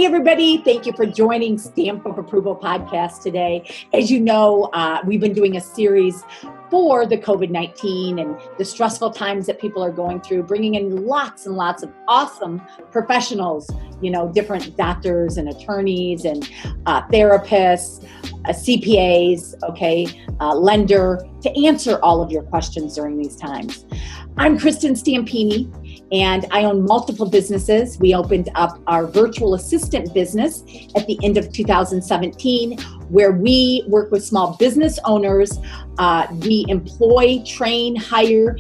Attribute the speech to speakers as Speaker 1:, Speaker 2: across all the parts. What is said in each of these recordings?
Speaker 1: everybody. Thank you for joining Stamp of Approval podcast today. As you know, we've been doing a series for the COVID-19 and the stressful times that people are going through, bringing in lots and lots of awesome professionals, different doctors and attorneys and therapists, CPAs, lender, to answer all of your questions during these times. I'm Kristin Stampini, and I own multiple businesses. We opened up our virtual assistant business at the end of 2017, where we work with small business owners. We employ, train, hire,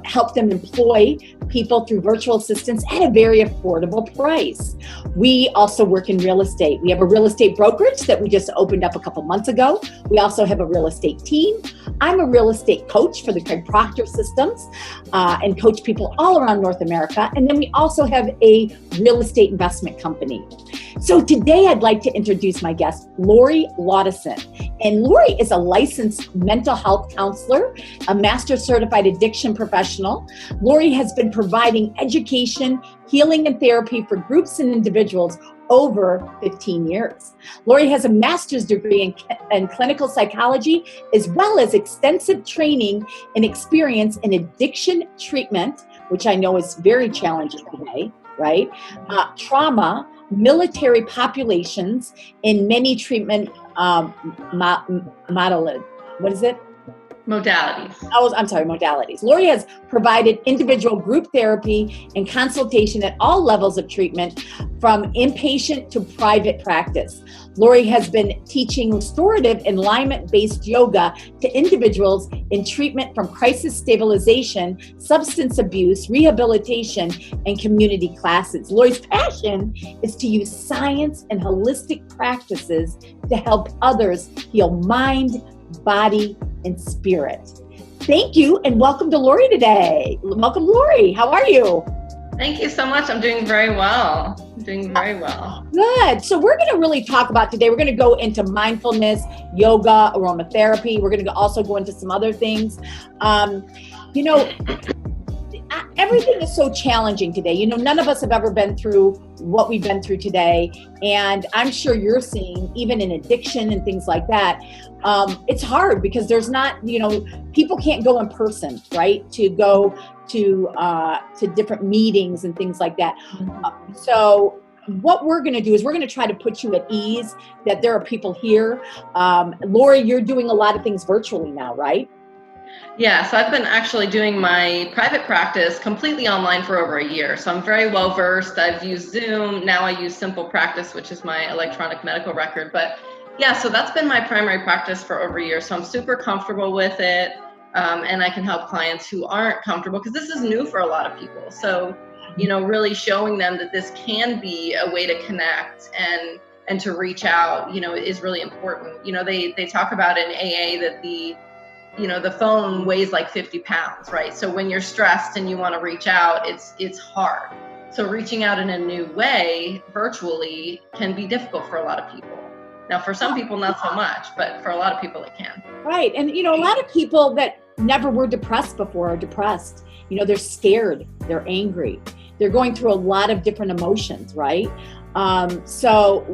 Speaker 1: help them employ people through virtual assistants at a very affordable price. We also work in real estate. We have a real estate brokerage that we just opened up a couple months ago. We also have a real estate team. I'm a real estate coach for the Craig Proctor systems and coach people all around North America. And then we also have a real estate investment company. So today I'd like to introduce my guest, Lauridsen. And Laurie is a licensed mental health counselor, a master certified addiction professional. Laurie has been providing education, healing, and therapy for groups and individuals over 15 years. Laurie has a master's degree in clinical psychology, as well as extensive training and experience in addiction treatment, which I know is very challenging today, right? Trauma, military populations, in many treatment modalities. Laurie has provided individual group therapy and consultation at all levels of treatment, from inpatient to private practice. Laurie has been teaching restorative alignment-based yoga to individuals in treatment from crisis stabilization, substance abuse, rehabilitation, and community classes. Laurie's passion is to use science and holistic practices to help others heal mind, body, and spirit. Thank you, and welcome to Laurie today. Welcome, Laurie. How are you?
Speaker 2: Thank you so much. I'm doing very well.
Speaker 1: Good. So we're going to really talk about today, we're going to go into mindfulness, yoga, aromatherapy. We're going to also go into some other things. Everything is so challenging today. None of us have ever been through what we've been through today. And I'm sure you're seeing, even in addiction and things like that, it's hard because there's not, people can't go in person, right? To go to different meetings and things like that. So what we're going to do is we're going to try to put you at ease that there are people here. Laurie, you're doing a lot of things virtually now, right?
Speaker 2: Yeah, so I've been actually doing my private practice completely online for over a year. So I'm very well versed. I've used Zoom. Now I use Simple Practice, which is my electronic medical record. But yeah, so that's been my primary practice for over a year. So I'm super comfortable with it. And I can help clients who aren't comfortable, because this is new for a lot of people. So, really showing them that this can be a way to connect and to reach out, is really important. They talk about in AA that the phone weighs like 50 pounds, right? So when you're stressed and you want to reach out, it's hard. So reaching out in a new way, virtually, can be difficult for a lot of people. Now, for some people, not so much, but for a lot of people, it can.
Speaker 1: Right. And, a lot of people that never were depressed before are depressed. They're scared, they're angry, they're going through a lot of different emotions, right? So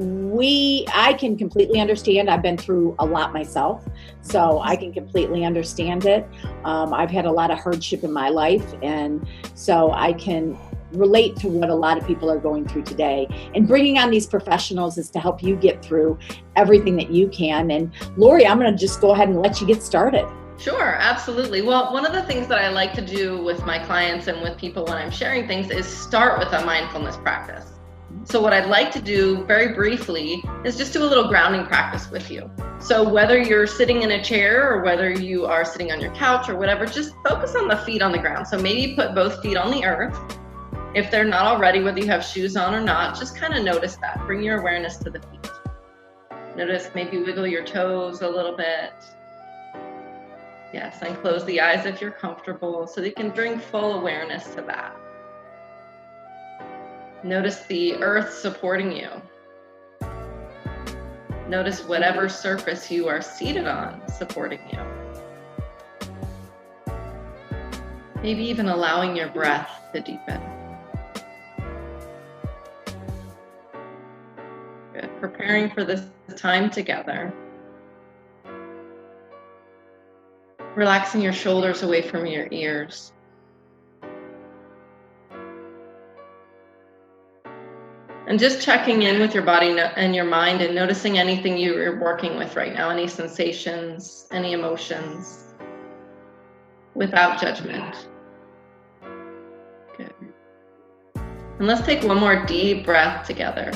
Speaker 1: I can completely understand. I've been through a lot myself, so I can completely understand it. I've had a lot of hardship in my life, and so I can relate to what a lot of people are going through today. And bringing on these professionals is to help you get through everything that you can. And Laurie, I'm going to just go ahead and let you get started.
Speaker 2: Sure, absolutely. Well, one of the things that I like to do with my clients and with people when I'm sharing things is start with a mindfulness practice. So what I'd like to do very briefly is just do a little grounding practice with you. So whether you're sitting in a chair or whether you are sitting on your couch or whatever, just focus on the feet on the ground. So maybe put both feet on the earth. If they're not already, whether you have shoes on or not, just kind of notice that. Bring your awareness to the feet. Notice, maybe wiggle your toes a little bit. Yes, and close the eyes if you're comfortable, so that you can bring full awareness to that. Notice the earth supporting you. Notice whatever surface you are seated on supporting you. Maybe even allowing your breath to deepen. preparing for this time together. Relaxing your shoulders away from your ears. And just checking in with your body and your mind and noticing anything you're working with right now, any sensations, any emotions, without judgment. Good. And let's take one more deep breath together.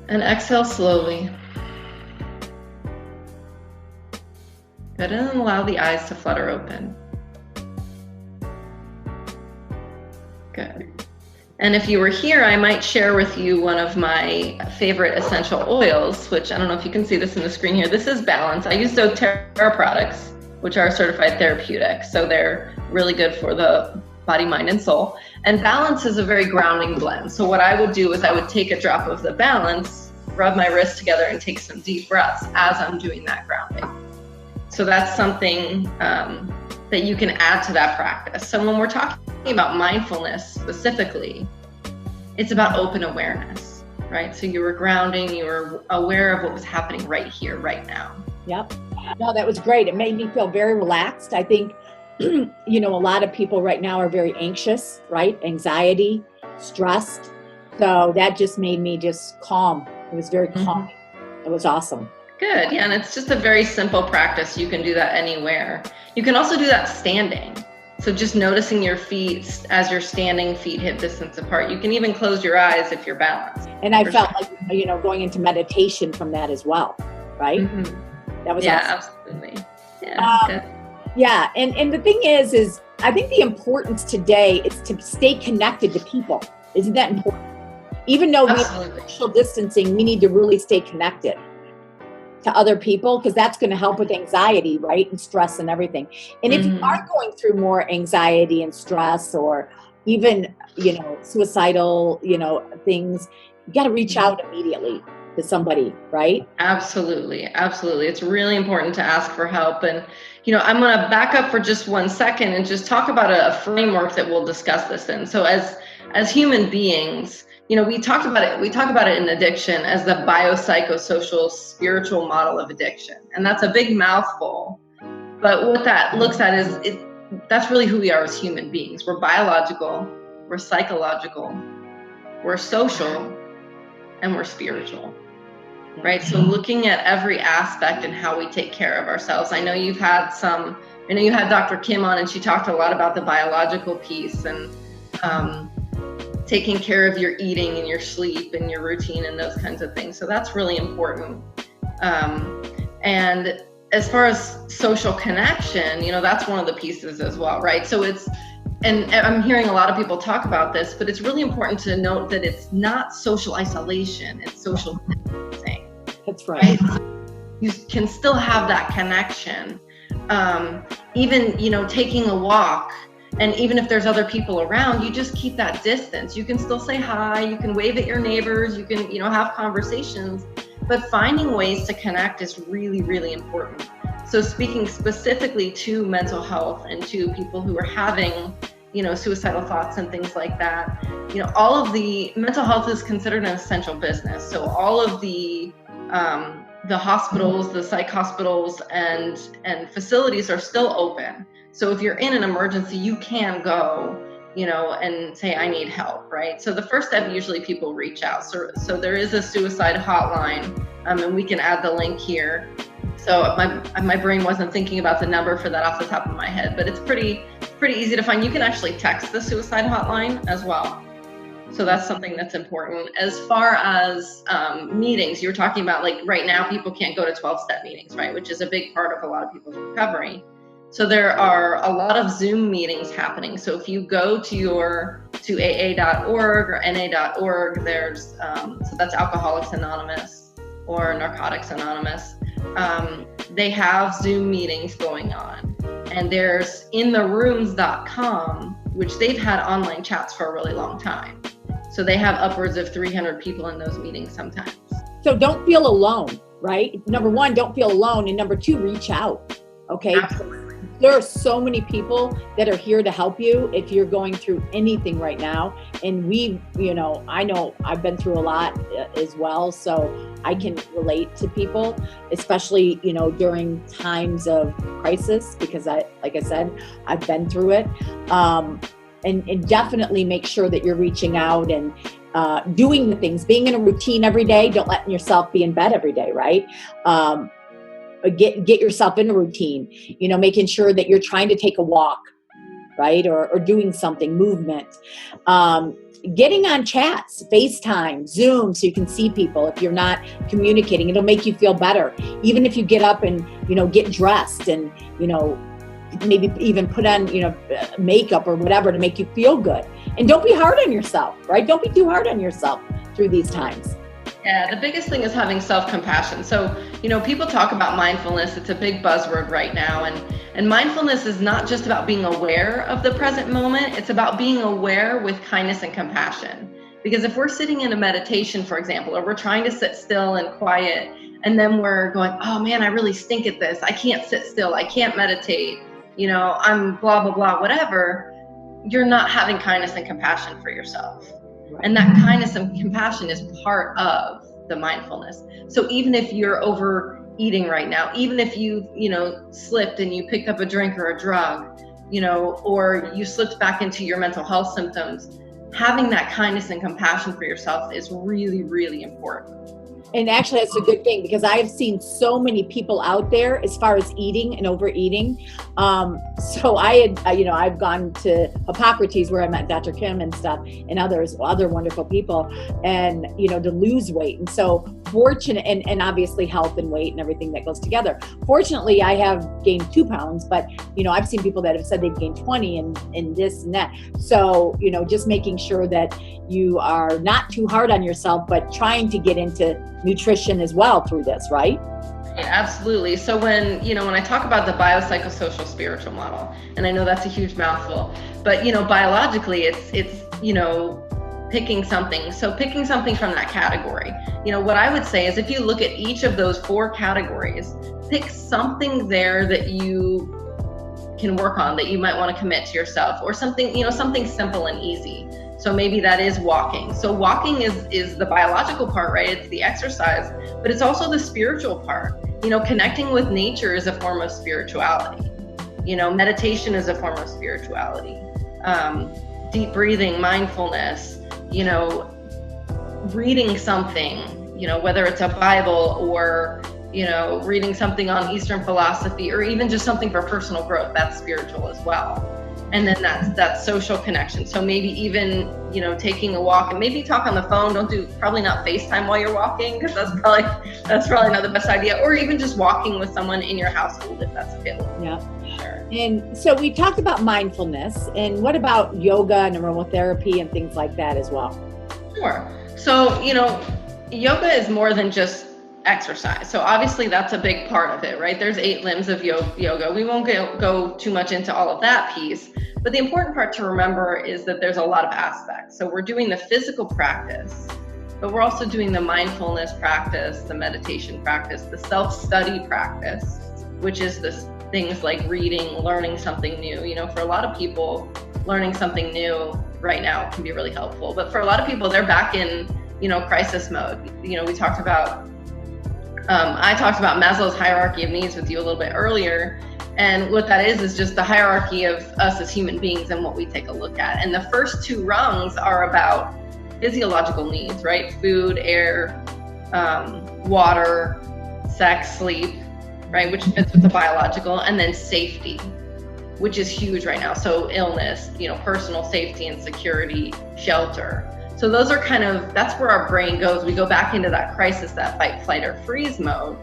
Speaker 2: And exhale slowly. Good, and then allow the eyes to flutter open. Good. And if you were here, I might share with you one of my favorite essential oils, which I don't know if you can see this in the screen here. This is Balance. I use Doterra products, which are certified therapeutic. So they're really good for the body, mind, and soul. And Balance is a very grounding blend. So what I would do is I would take a drop of the Balance, rub my wrists together, and take some deep breaths as I'm doing that grounding. So that's something that you can add to that practice. So when we're talking about mindfulness specifically, it's about open awareness, right? So you were grounding, you were aware of what was happening right here, right now.
Speaker 1: Yep. No, that was great. It made me feel very relaxed. I think, a lot of people right now are very anxious, right? Anxiety, stressed. So that just made me just calm. It was very calming. It was awesome.
Speaker 2: Good. Yeah. And it's just a very simple practice. You can do that anywhere. You can also do that standing. So just noticing your feet as you're standing, feet hip distance apart. You can even close your eyes if you're balanced.
Speaker 1: And I felt like, going into meditation from that as well, right? That was awesome.
Speaker 2: Absolutely. Yeah. Good.
Speaker 1: Yeah. And the thing is I think the importance today is to stay connected to people. Isn't that important? Even though we have social distancing, we need to really stay connected to other people, because that's going to help with anxiety, right? And stress and everything. And if you are going through more anxiety and stress, or even, suicidal, things, you got to reach out immediately to somebody, right? Absolutely.
Speaker 2: Absolutely. It's really important to ask for help. And, I'm going to back up for just 1 second and just talk about a framework that we'll discuss this in. So as human beings, we talk about it in addiction as the biopsychosocial spiritual model of addiction. And that's a big mouthful. But what that looks at is that's really who we are as human beings. We're biological, we're psychological, we're social, and we're spiritual. Right? So looking at every aspect and how we take care of ourselves. I know you had Dr. Kim on, and she talked a lot about the biological piece and taking care of your eating and your sleep and your routine and those kinds of things. So that's really important. And as far as social connection, that's one of the pieces as well, right? So and I'm hearing a lot of people talk about this, but it's really important to note that it's not social isolation, it's social distancing.
Speaker 1: That's right.
Speaker 2: You can still have that connection. Even, taking a walk, and even if there's other people around, you just keep that distance. You can still say hi, you can wave at your neighbors, you can, have conversations, but finding ways to connect is really, really important. So speaking specifically to mental health and to people who are having, suicidal thoughts and things like that, all of the mental health is considered an essential business. So all of the hospitals, the psych hospitals and facilities are still open. So if you're in an emergency, you can go, and say, I need help, right? So the first step, usually people reach out. So there is a suicide hotline, and we can add the link here. So my brain wasn't thinking about the number for that off the top of my head, but it's pretty easy to find. You can actually text the suicide hotline as well. So that's something that's important. As far as meetings, you were talking about, like right now, people can't go to 12-step meetings, right? Which is a big part of a lot of people's recovery. So there are a lot of Zoom meetings happening. So if you go to AA.org or NA.org, there's, so that's Alcoholics Anonymous or Narcotics Anonymous. They have Zoom meetings going on. And there's intherooms.com, which they've had online chats for a really long time. So they have upwards of 300 people in those meetings sometimes.
Speaker 1: So don't feel alone, right? Number one, don't feel alone. And number two, reach out. Okay.
Speaker 2: Absolutely.
Speaker 1: There are so many people that are here to help you if you're going through anything right now. And I know I've been through a lot as well. So I can relate to people, especially, during times of crisis, because like I said, I've been through it. And definitely make sure that you're reaching out and doing the things, being in a routine every day. Don't let yourself be in bed every day, right? Get yourself in a routine, making sure that you're trying to take a walk, right? Or doing something, movement. Getting on chats, FaceTime, Zoom, so you can see people. If you're not communicating, it'll make you feel better. Even if you get up and, get dressed and, maybe even put on, makeup or whatever to make you feel good. And don't be hard on yourself, right? Don't be too hard on yourself through these times.
Speaker 2: Yeah, the biggest thing is having self-compassion. So, people talk about mindfulness. It's a big buzzword right now. And mindfulness is not just about being aware of the present moment. It's about being aware with kindness and compassion. Because if we're sitting in a meditation, for example, or we're trying to sit still and quiet, and then we're going, oh man, I really stink at this. I can't sit still. I can't meditate. I'm blah, blah, blah, whatever. You're not having kindness and compassion for yourself. And that kindness and compassion is part of the mindfulness. So even if you're overeating right now, even if you slipped and you picked up a drink or a drug, or you slipped back into your mental health symptoms, having that kindness and compassion for yourself is really, really important.
Speaker 1: And actually, that's a good thing, because I have seen so many people out there as far as eating and overeating. So I've gone to Hippocrates, where I met Dr. Kim and stuff, and other wonderful people, and, to lose weight. And so fortunate, and obviously health and weight and everything that goes together. Fortunately, I have gained 2 pounds, but, I've seen people that have said they've gained 20 and this and that. So, just making sure that you are not too hard on yourself, but trying to get into nutrition as well through this, right?
Speaker 2: Yeah, absolutely. So when I talk about the biopsychosocial spiritual model, and I know that's a huge mouthful, but biologically it's picking something. So picking something from that category. What I would say is, if you look at each of those 4 categories, pick something there that you can work on, that you might want to commit to yourself, or something, something simple and easy. So maybe that is walking. So walking is the biological part, right? It's the exercise, but it's also the spiritual part. Connecting with nature is a form of spirituality. Meditation is a form of spirituality. Deep breathing, mindfulness, reading something, whether it's a Bible or, reading something on Eastern philosophy, or even just something for personal growth, that's spiritual as well. And then that's social connection. So maybe even, taking a walk, and maybe talk on the phone. Probably not FaceTime while you're walking, because that's probably not the best idea. Or even just walking with someone in your household, if that's available.
Speaker 1: Yeah.
Speaker 2: Sure.
Speaker 1: And so we talked about mindfulness, and what about yoga and aromatherapy and things like that as well?
Speaker 2: Sure. So, yoga is more than just exercise. So obviously that's a big part of it, right? There's 8 limbs of yoga. We won't go too much into all of that piece, but the important part to remember is that there's a lot of aspects. So we're doing the physical practice, but we're also doing the mindfulness practice, the meditation practice, the self-study practice, which is this things like reading, learning something new. For a lot of people, learning something new right now can be really helpful, but for a lot of people, they're back in, crisis mode. We talked about I talked about Maslow's hierarchy of needs with you a little bit earlier. And what that is just the hierarchy of us as human beings and what we take a look at. And the first 2 rungs are about physiological needs, right? Food, air, water, sex, sleep, right? Which fits with the biological. And then safety, which is huge right now. So illness, personal safety and security, shelter. So those are that's where our brain goes. We go back into that crisis, that fight, flight, or freeze mode.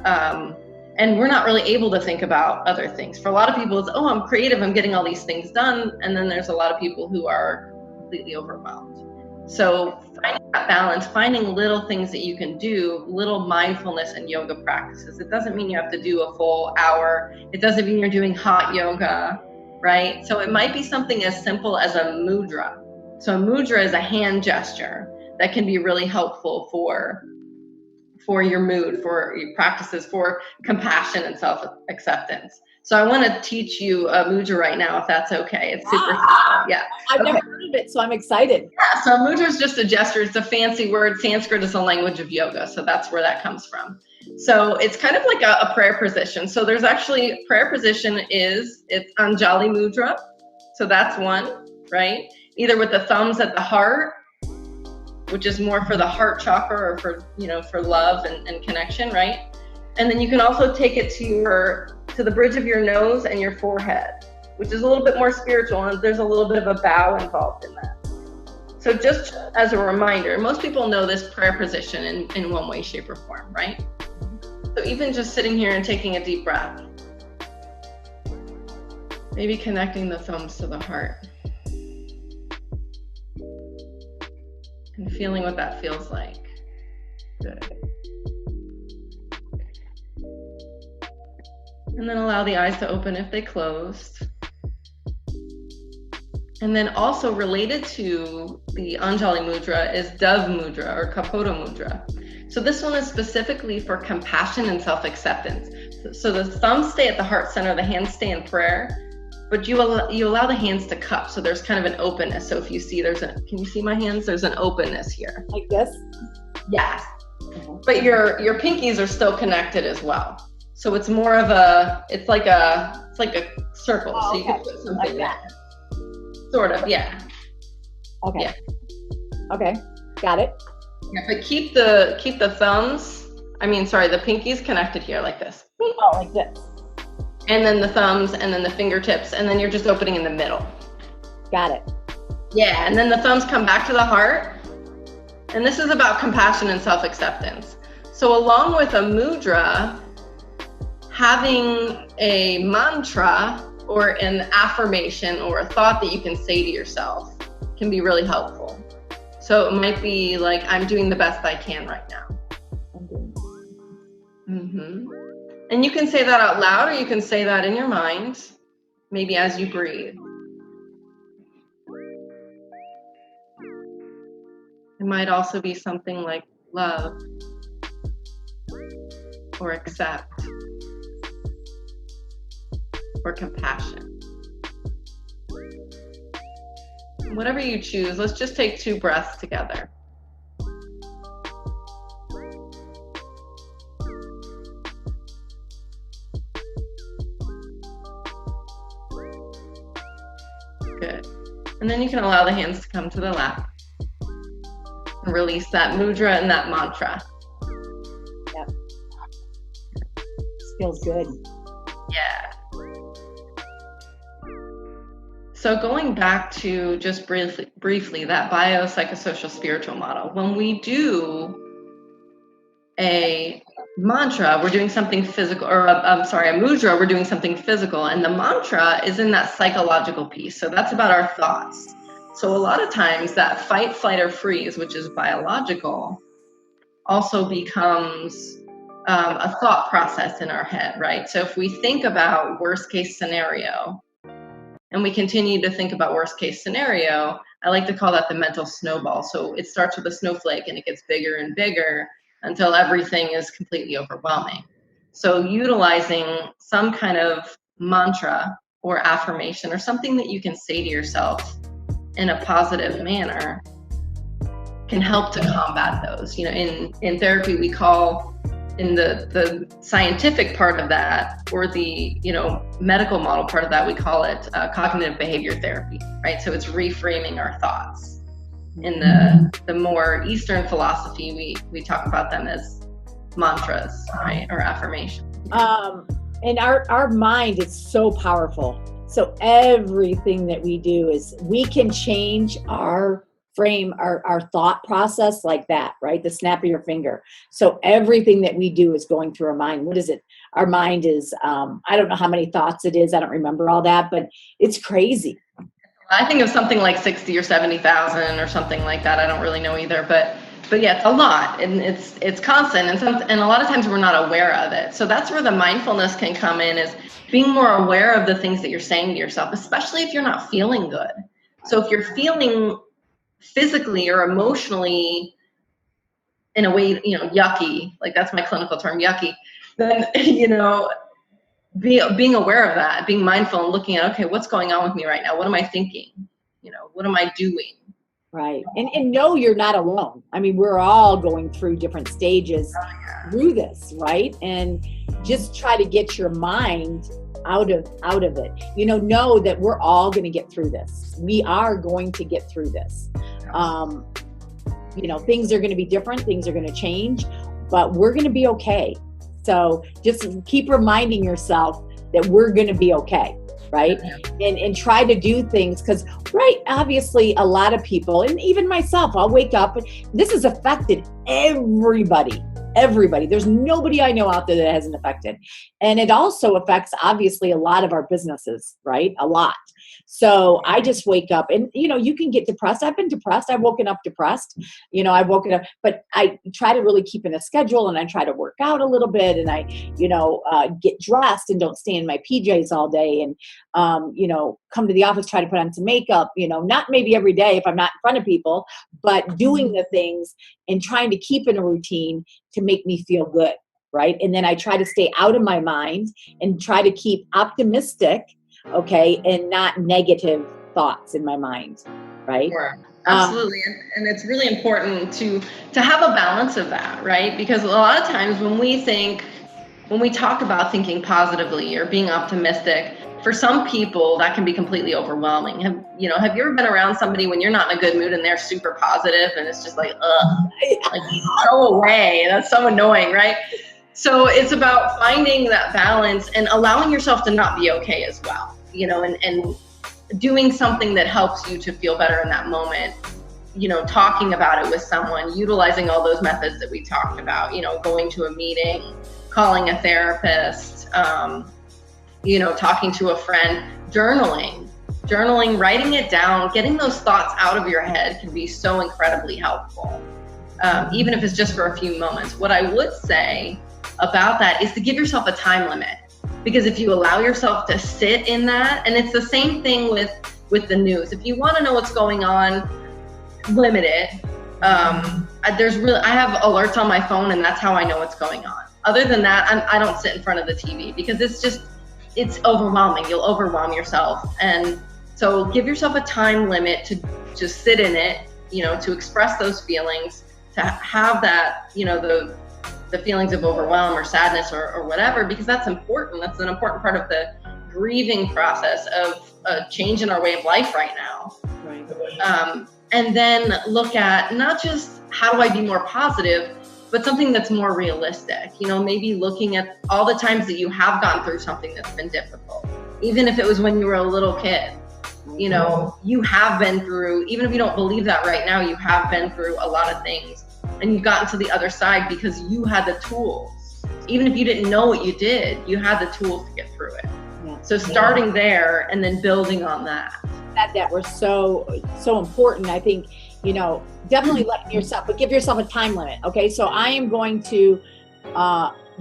Speaker 2: And we're not really able to think about other things. For a lot of people, it's, I'm creative, I'm getting all these things done. And then there's a lot of people who are completely overwhelmed. So finding that balance, finding little things that you can do, little mindfulness and yoga practices. It doesn't mean you have to do a full hour. It doesn't mean you're doing hot yoga, right? So it might be something as simple as a mudra. So a mudra is a hand gesture that can be really helpful for for your mood, for your practices, for compassion and self-acceptance. So I want to teach you a mudra right now, if that's okay. It's super simple. Yeah.
Speaker 1: I've never heard of it, so I'm excited.
Speaker 2: Yeah, so mudra is just a gesture. It's a fancy word. Sanskrit is a language of yoga, so that's where that comes from. So it's kind of like a prayer position. So there's actually, prayer position it's Anjali mudra. So that's one, right? Either with the thumbs at the heart, which is more for the heart chakra, or for love and connection, right? And then you can also take it to the bridge of your nose and your forehead, which is a little bit more spiritual, and there's a little bit of a bow involved in that. So just as a reminder, most people know this prayer position in one way, shape, or form, right? So even just sitting here and taking a deep breath, maybe connecting the thumbs to the heart and feeling what that feels like. Good. And then allow the eyes to open if they closed. And then also related to the Anjali mudra is Dove mudra or Kapoda mudra. So this one is specifically for compassion and self-acceptance. So the thumbs stay at the heart center, the hands stay in prayer, but you allow the hands to cup. So there's kind of an openness. So if you see can you see my hands? There's an openness here.
Speaker 1: Like this?
Speaker 2: Yeah. But your pinkies are still connected as well. So it's more of it's like a circle.
Speaker 1: Oh,
Speaker 2: so you can put something like that. Sort of, yeah.
Speaker 1: Okay.
Speaker 2: Yeah.
Speaker 1: Okay. Got it.
Speaker 2: Yeah, but keep the pinkies connected here like this.
Speaker 1: Oh, like this.
Speaker 2: And then the thumbs, and then the fingertips, and then you're just opening in the middle.
Speaker 1: Got it.
Speaker 2: Yeah, and then the thumbs come back to the heart. And this is about compassion and self-acceptance. So along with a mudra, having a mantra or an affirmation or a thought that you can say to yourself can be really helpful. So it might be like, I'm doing the best I can right now. Mm-hmm. And you can say that out loud, or you can say that in your mind, maybe as you breathe. It might also be something like love or accept or compassion. Whatever you choose, let's just take 2 breaths together. Good. And then you can allow the hands to come to the lap and release that mudra and that mantra.
Speaker 1: Yep. This feels good.
Speaker 2: Yeah. So going back to just briefly that biopsychosocial spiritual model, when we do a mantra, we're doing something physical, or a mudra, we're doing something physical, and the mantra is in that psychological piece. So that's about our thoughts. So a lot of times that fight, flight, or freeze, which is biological, also becomes a thought process in our head, right? So if we think about worst case scenario, and we continue to think about worst case scenario, I like to call that the mental snowball. So it starts with a snowflake and it gets bigger and bigger until everything is completely overwhelming. So utilizing some kind of mantra or affirmation or something that you can say to yourself in a positive manner can help to combat those. In therapy, we call, in the scientific part of that, or the medical model part of that, we call it cognitive behavior therapy, right? So it's reframing our thoughts. In the more Eastern philosophy, we talk about them as mantras, right, or affirmation.
Speaker 1: And our mind is so powerful. So everything that we do is, we can change our frame, our thought process like that, right? The snap of your finger. So everything that we do is going through our mind. What is it? Our mind is, I don't know how many thoughts it is. I don't remember all that, but it's crazy.
Speaker 2: I think of something like 60 or 70,000 or something like that. I don't really know either, but yeah, it's a lot, and it's constant, and a lot of times we're not aware of it. So that's where the mindfulness can come in, is being more aware of the things that you're saying to yourself, especially if you're not feeling good. So if you're feeling physically or emotionally in a way, yucky, like that's my clinical term, yucky, then, being aware of that, being mindful and looking at, okay, what's going on with me right now? What am I thinking? What am I doing?
Speaker 1: Right. And know you're not alone. I mean, we're all going through different stages through this, right? And just try to get your mind out of it. Know that we're all going to get through this. We are going to get through this. Things are going to be different. Things are going to change, but we're going to be okay. So just keep reminding yourself that we're going to be okay. Right. And try to do things because, obviously a lot of people, and even myself, I'll wake up and this has affected everybody. There's nobody I know out there that hasn't affected. And it also affects, obviously, a lot of our businesses, right? A lot. So I just wake up and, you can get depressed. I've been depressed. I've woken up depressed. I've woken up, but I try to really keep in a schedule and I try to work out a little bit and I, get dressed and don't stay in my PJs all day and, come to the office, try to put on some makeup, not maybe every day if I'm not in front of people, but doing the things and trying to keep in a routine to make me feel good. Right. And then I try to stay out of my mind and try to keep optimistic. Okay. And not negative thoughts in my mind. Right.
Speaker 2: Sure. Absolutely. And it's really important to have a balance of that. Right. Because a lot of times when we talk about thinking positively or being optimistic, for some people that can be completely overwhelming. Have you ever been around somebody when you're not in a good mood and they're super positive and it's just like, go away. That's so annoying. Right. So it's about finding that balance and allowing yourself to not be okay as well, and doing something that helps you to feel better in that moment, talking about it with someone, utilizing all those methods that we talked about, going to a meeting, calling a therapist, talking to a friend, journaling, writing it down, getting those thoughts out of your head can be so incredibly helpful, even if it's just for a few moments. What I would say about that is to give yourself a time limit, because if you allow yourself to sit in that, and it's the same thing with the news. If you want to know what's going on, limit it. I have alerts on my phone and that's how I know what's going on. Other than that, I don't sit in front of the TV because it's overwhelming. You'll overwhelm yourself. And so give yourself a time limit to just sit in it, to express those feelings, to have that, the feelings of overwhelm or sadness or whatever, because that's important. That's an important part of the grieving process of a change in our way of life right now. Right. And then look at not just how do I be more positive, but something that's more realistic. Maybe looking at all the times that you have gone through something that's been difficult, even if it was when you were a little kid. You have been through, even if you don't believe that right now, you have been through a lot of things. And you've gotten to the other side because you had the tools. Even if you didn't know what you did, you had the tools to get through it. Yeah. So starting there and then building on that.
Speaker 1: That were so important. I think, definitely letting yourself, but give yourself a time limit. Okay. So I am going to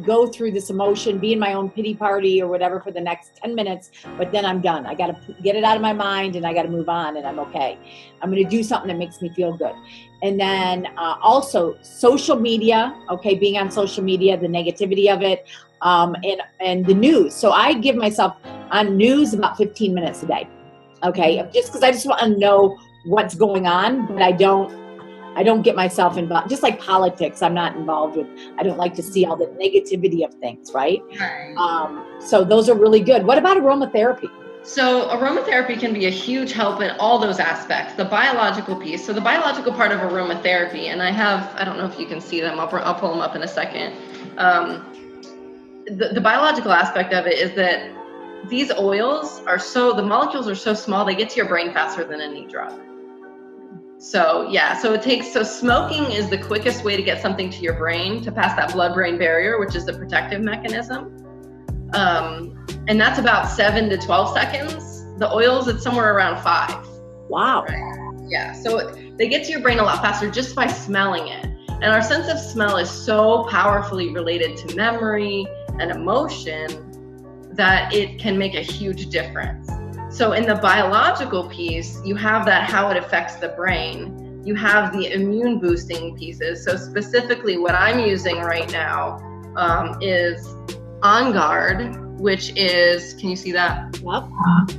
Speaker 1: go through this emotion, be in my own pity party or whatever for the next 10 minutes, but then I'm done. I got to get it out of my mind and I got to move on and I'm okay. I'm going to do something that makes me feel good. And then also social media, okay, being on social media, the negativity of it, and the news. So I give myself on news about 15 minutes a day, okay, just because I just want to know what's going on, but I don't get myself involved. Just like politics, I'm not involved with. I don't like to see all the negativity of things, right? So those are really good. What about aromatherapy?
Speaker 2: So aromatherapy can be a huge help in all those aspects. The biological piece. So the biological part of aromatherapy, and I don't know if you can see them. I'll pull them up in a second. The biological aspect of it is that these oils the molecules are so small, they get to your brain faster than any drug. So smoking is the quickest way to get something to your brain, to pass that blood-brain barrier, which is the protective mechanism. And that's about 7 to 12 seconds. The oils, it's somewhere around 5.
Speaker 1: Wow.
Speaker 2: Right? Yeah, so they get to your brain a lot faster just by smelling it. And our sense of smell is so powerfully related to memory and emotion that it can make a huge difference. So in the biological piece, you have that how it affects the brain. you have the immune boosting pieces. So specifically what I'm using right now is On Guard, which is, can you see that?
Speaker 1: Yep.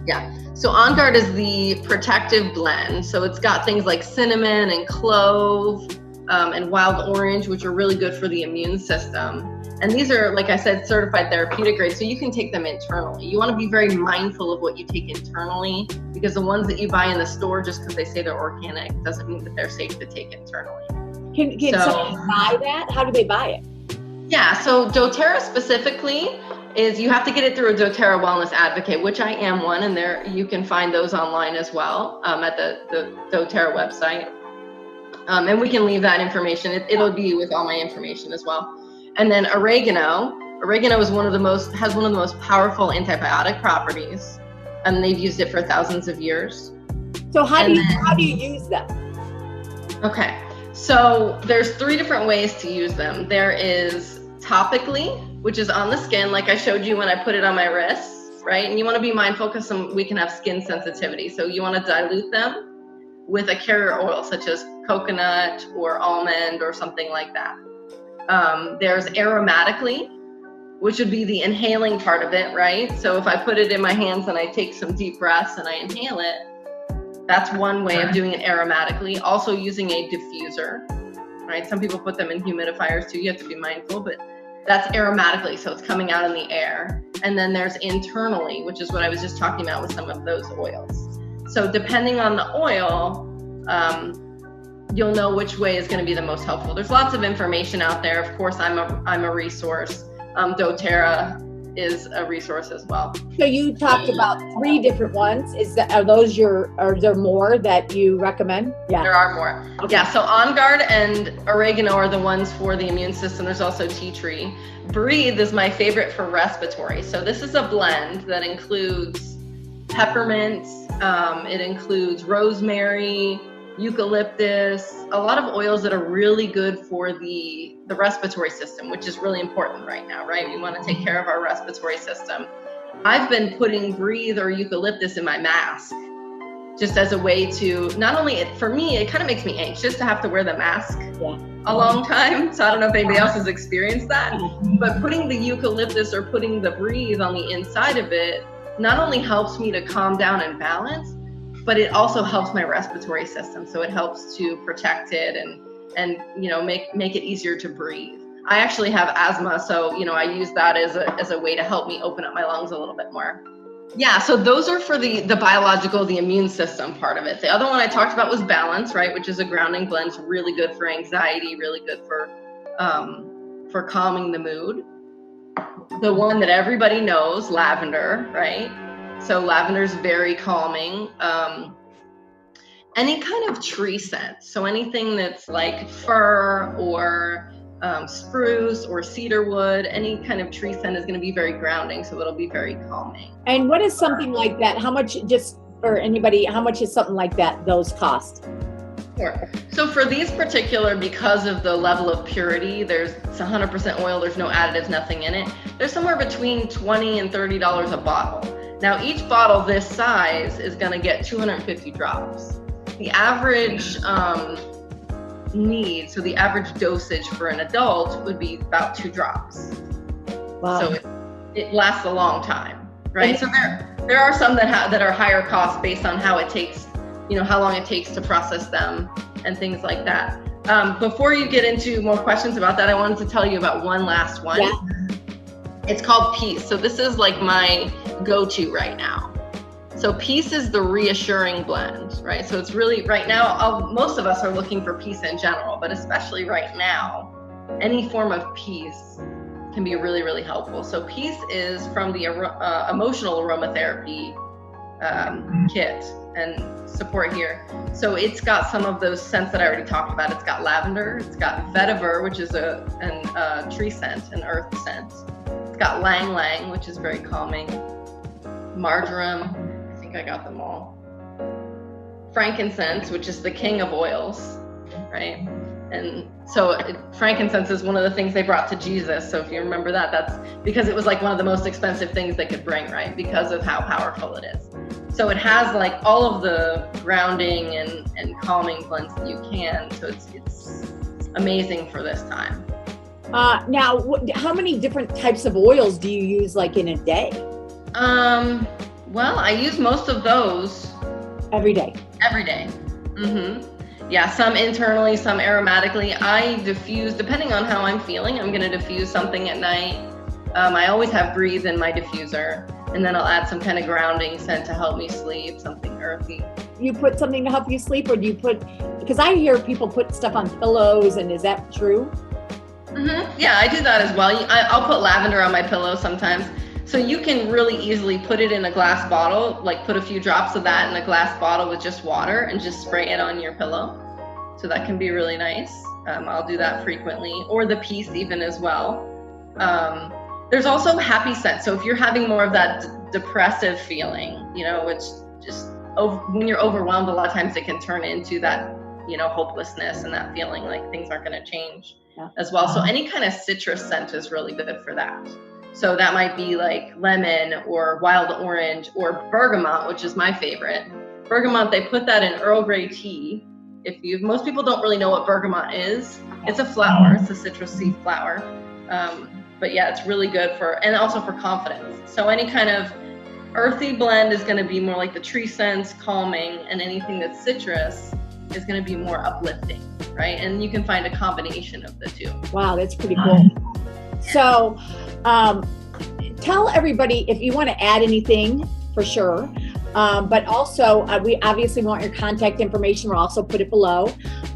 Speaker 2: Yeah. So On Guard is the protective blend. So it's got things like cinnamon and clove and wild orange, which are really good for the immune system. And these are, like I said, certified therapeutic grade, so you can take them internally. You want to be very mindful of what you take internally, because the ones that you buy in the store, just because they say they're organic, doesn't mean that they're safe to take internally.
Speaker 1: Can someone buy that? How do they buy it?
Speaker 2: Yeah, so Doterra specifically is, you have to get it through a Doterra Wellness Advocate, which I am one, and there you can find those online as well at the Doterra website. And we can leave that information. It'll be with all my information as well. And then oregano is has one of the most powerful antibiotic properties, and they've used it for thousands of years.
Speaker 1: So how do you use them?
Speaker 2: Okay, so there's 3 different ways to use them. There is topically, which is on the skin, like I showed you when I put it on my wrists, right? And you want to be mindful because we can have skin sensitivity. So you want to dilute them with a carrier oil, such as coconut or almond or something like that. There's aromatically, which would be the inhaling part of it, right? So if I put it in my hands and I take some deep breaths and I inhale it, that's one way of doing it aromatically. Also using a diffuser, right? Some people put them in humidifiers too. You have to be mindful, but that's aromatically, so it's coming out in the air. And then there's internally, which is what I was just talking about with some of those oils. So depending on the oil, you'll know which way is going to be the most helpful. There's lots of information out there. Of course, I'm a resource. Doterra is a resource as well.
Speaker 1: So you talked about 3 different ones. Are there more that you recommend? Yeah.
Speaker 2: There are more. Okay. Yeah, so On Guard and oregano are the ones for the immune system. There's also tea tree. Breathe is my favorite for respiratory. So this is a blend that includes peppermint, it includes rosemary, eucalyptus, a lot of oils that are really good for the respiratory system, which is really important right now, right? We want to take care of our respiratory system. I've been putting Breathe or eucalyptus in my mask, just as a way to, not only, for me, it kind of makes me anxious to have to wear the mask a long time. So I don't know if anybody else has experienced that, but putting the eucalyptus or putting the Breathe on the inside of it not only helps me to calm down and balance, but it also helps my respiratory system. So it helps to protect it and make it easier to breathe. I actually have asthma, so I use that as a way to help me open up my lungs a little bit more. Yeah, so those are for the biological, the immune system part of it. The other one I talked about was Balance, right, which is a grounding blend. It's really good for anxiety, really good for calming the mood. The one that everybody knows, lavender, right? So lavender is very calming. Any kind of tree scent. So anything that's like fir or spruce or cedar wood, any kind of tree scent is going to be very grounding. So it'll be very calming.
Speaker 1: And what is something like that? How much is something like that, those cost?
Speaker 2: Sure. So for these particular, because of the level of purity, it's 100% oil, there's no additives, nothing in it. There's somewhere between $20 and $30 a bottle. Now each bottle this size is going to get 250 drops. The average need, so the average dosage for an adult would be about 2 drops.
Speaker 1: Wow.
Speaker 2: So it lasts a long time, right? So there are some that are higher cost based on how it takes, how long it takes to process them and things like that. Before you get into more questions about that, I wanted to tell you about one last one. Yeah. It's called Peace. So this is like my go-to right now. So Peace is the reassuring blend, right? So it's really, right now, most of us are looking for peace in general, but especially right now, any form of peace can be really, really helpful. So Peace is from the emotional aromatherapy kit and support here. So it's got some of those scents that I already talked about. It's got lavender, it's got vetiver, which is a tree scent, an earth scent. It's got lang lang, which is very calming. Marjoram, I think I got them all. Frankincense, which is the king of oils, right? And so frankincense is one of the things they brought to Jesus. So if you remember that, that's because it was like one of the most expensive things they could bring, right? Because of how powerful it is. So it has like all of the grounding and calming blends that you can. So it's amazing for this time.
Speaker 1: Now, how many different types of oils do you use like in a day?
Speaker 2: Well, I use most of those.
Speaker 1: Every day?
Speaker 2: Every day. Yeah, some internally, some aromatically. I diffuse, depending on how I'm feeling, I'm gonna diffuse something at night. I always have Breathe in my diffuser, and then I'll add some kind of grounding scent to help me sleep, something earthy.
Speaker 1: You put something to help you sleep, or do you put, because I hear people put stuff on pillows, and is that true?
Speaker 2: Yeah, I do that as well. I'll put lavender on my pillow sometimes. So you can really easily put it in a glass bottle, like put a few drops of that in a glass bottle with just water and just spray it on your pillow. So that can be really nice. I'll do that frequently, or the peace even as well. There's also happy scent. So if you're having more of that depressive feeling, which just when you're overwhelmed, a lot of times it can turn into that, hopelessness and that feeling like things aren't going to change as well. So any kind of citrus scent is really good for that. So that might be like lemon or wild orange or bergamot, which is my favorite. Bergamot, they put that in Earl Grey tea. Most people don't really know what bergamot is. It's a flower, it's a citrus seed flower. But yeah, it's really good and also for confidence. So any kind of earthy blend is gonna be more like the tree scents, calming, and anything that's citrus is gonna be more uplifting, right? And you can find a combination of the two.
Speaker 1: Wow, that's pretty cool. So, tell everybody if you want to add anything for sure, but also we obviously want your contact information. We'll also put it below,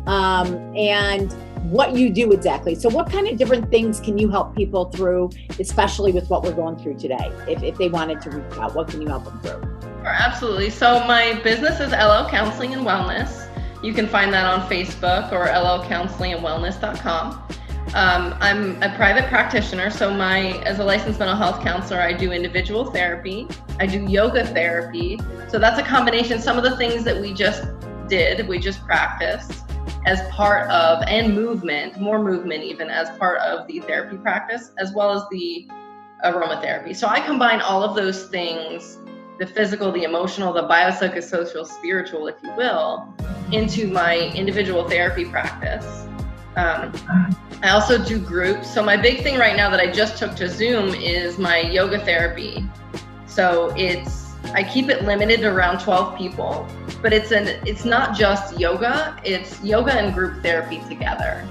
Speaker 1: and what you do exactly. So what kind of different things can you help people through, especially with what we're going through today? If they wanted to reach out, what can you help them through?
Speaker 2: Sure, absolutely. So my business is LL Counseling and Wellness. You can find that on Facebook or llcounselingandwellness.com. I'm a private practitioner, so as a licensed mental health counselor, I do individual therapy. I do yoga therapy. So that's a combination. Some of the things that we just practiced as part of, and more movement even as part of the therapy practice, as well as the aromatherapy. So I combine all of those things, the physical, the emotional, the biopsychosocial, spiritual, if you will, into my individual therapy practice. I also do groups. So my big thing right now that I just took to Zoom is my yoga therapy. So I keep it limited to around 12 people, but it's not just yoga, it's yoga and group therapy together.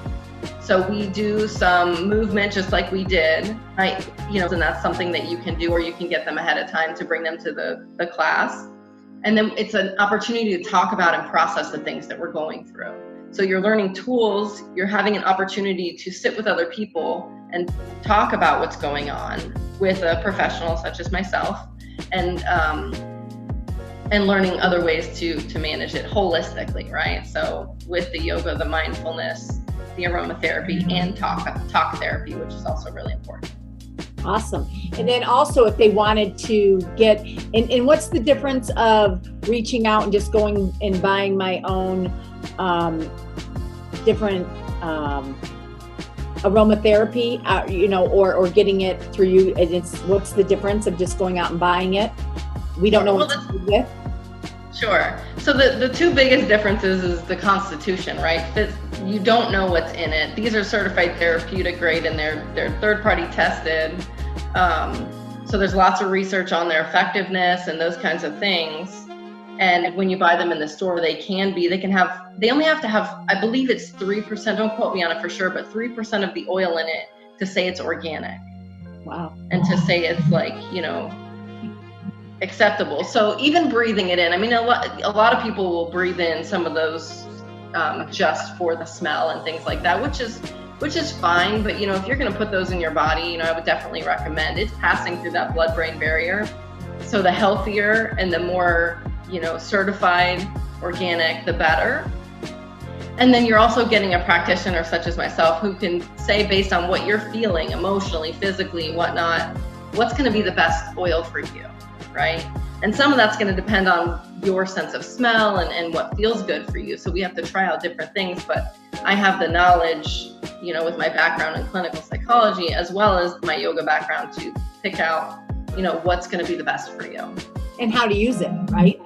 Speaker 2: So we do some movement just like we did, and that's something that you can do, or you can get them ahead of time to bring them to the class. And then it's an opportunity to talk about and process the things that we're going through. So you're learning tools, you're having an opportunity to sit with other people and talk about what's going on with a professional such as myself, and learning other ways to manage it holistically, right? So with the yoga, the mindfulness, the aromatherapy, and talk therapy, which is also really important.
Speaker 1: Awesome. And then also if they wanted to get, and what's the difference of reaching out and just going and buying my own different aromatherapy, or getting it through you? What's the difference of just going out and buying it? We don't know what to do with.
Speaker 2: Sure. So the two biggest differences is the constitution, right? You don't know what's in it. These are certified therapeutic grade, and they're third-party tested. So there's lots of research on their effectiveness and those kinds of things. And when you buy them in the store, they only have to have, I believe it's 3%, don't quote me on it for sure, but 3% of the oil in it to say it's organic.
Speaker 1: Wow.
Speaker 2: And to say it's acceptable. So even breathing it in, a lot of people will breathe in some of those just for the smell and things like that, which is fine. But if you're going to put those in your body, I would definitely recommend it's passing through that blood-brain barrier. So the healthier and the more certified organic, the better. And then you're also getting a practitioner such as myself who can say, based on what you're feeling emotionally, physically, whatnot, what's going to be the best oil for you, right? And some of that's going to depend on your sense of smell and what feels good for you. So we have to try out different things, but I have the knowledge, with my background in clinical psychology, as well as my yoga background, to pick out, what's going to be the best for you.
Speaker 1: And how to use it, right?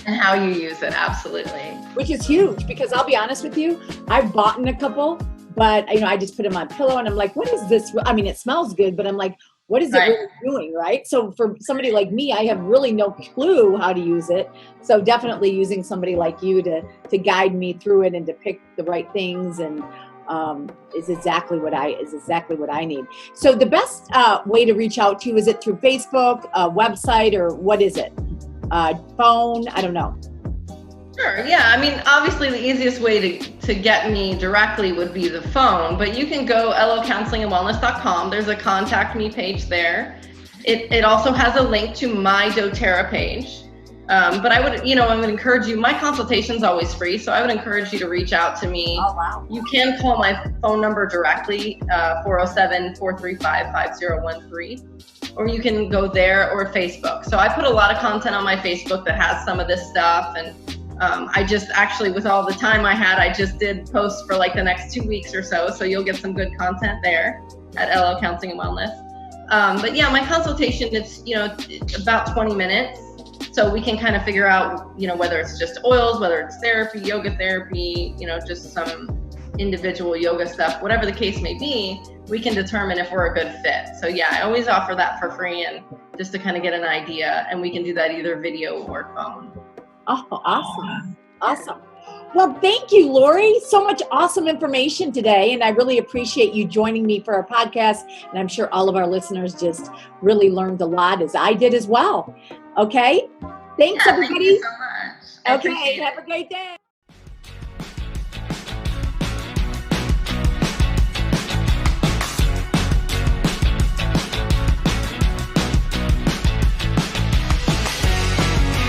Speaker 2: And how you use it, absolutely.
Speaker 1: Which is huge, because I'll be honest with you, I've bought in a couple, but I just put them on my pillow and I'm like, what is this? I mean, it smells good, but I'm like, what is it really doing, right? So for somebody like me, I have really no clue how to use it. So definitely using somebody like you to guide me through it and to pick the right things and is exactly what I need. So the best way to reach out to you, is it through Facebook, website, or what is it? Phone? I don't know.
Speaker 2: Sure. Yeah. I mean, obviously the easiest way to get me directly would be the phone, but you can go locounselingandwellness.com. There's a contact me page there. It also has a link to my Doterra page. But I would encourage you, my consultation's always free, so I would encourage you to reach out to me.
Speaker 1: Oh, wow.
Speaker 2: You can call my phone number directly, 407-435-5013, or you can go there, or Facebook. So I put a lot of content on my Facebook that has some of this stuff, and I just actually, with all the time I had, I just did posts for like the next 2 weeks or so you'll get some good content there at LO Counseling and Wellness. But yeah, my consultation, it's about 20 minutes. So we can kind of figure out, whether it's just oils, whether it's therapy, yoga therapy, just some individual yoga stuff, whatever the case may be, we can determine if we're a good fit. So yeah, I always offer that for free, and just to kind of get an idea, and we can do that either video or phone.
Speaker 1: Oh, awesome. Awesome. Well, thank you, Lori. So much awesome information today. And I really appreciate you joining me for our podcast. And I'm sure all of our listeners just really learned a lot, as I did as well. Okay. Thanks, everybody.
Speaker 2: Thank you so much.
Speaker 1: Okay. Have a great day.